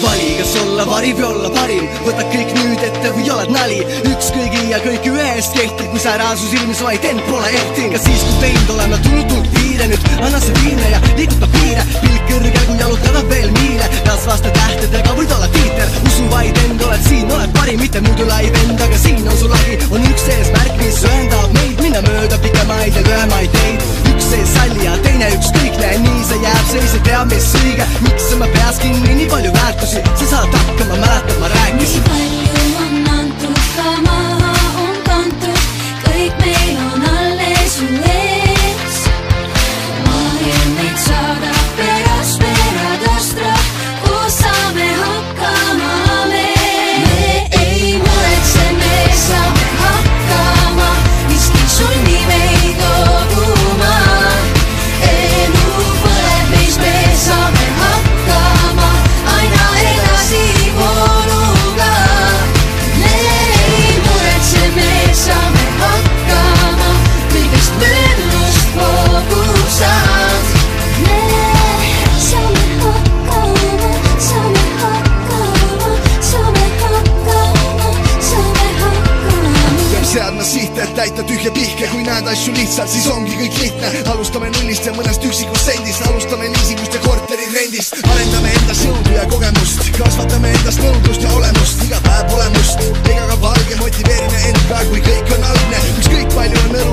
vali, kas olla vari või olla parim. Võta kõik nüüd ette või oled nali. Üks kõigi ja kõik ühest kehtib, kui särasus ilmis vaid end pole ehtinud. Ka siis, kui teinud oleme tulnud piire, nüüd anna see piirne ja liiguta piire. Pilk kõrgel, kui jalutada veel miile. Rasvaste tähtedega võid olla tiiter. Usu vaid end, oled siin, oled parim, mitte muidu lai vend. Aga siin on sul lagi, on üks eesmärk, mis ühendab meid. Minna mööda pikemaid ja lühemaid teid. Üks ees salli ja teine ükskõikne. Nii see jääb, seis ei tea, mis õige. Miks on ma peas kinni nii palju väärtusi? Sa saad hakkama, mäletad, ma rääkisin. Nii palju on antud, ka maha on kantud. Kõik meil on alles ju ees. Maailm meid saadab perad astra. Koos saame hakkama me. Me ei muretse, me saame hakkama. Miski sunni meid loobuma. Elu põleb meis, me saame hakkama. Aina edasi vooluga. Me ei muretse, me saame hakkama. Kõigest möödunust foogusad. Me saame hakkama, saame hakkama, saame hakkama, saame hakkama. Peab seadma sihte, et täita tühja pihke. Kui näed asju lihtsalt, siis ongi kõik lihtne. Alustame nullist ja mõnest üksikust sendist. Alustame liisingust ja korterid rendist. Arendame endas jõudu ja kogemust. Kasvatame endast nõudlust ja olemust. Iga päev olemust. Ega ka valge, motiveerime end ka, kui kõik on algne. Ükskõik palju on õrna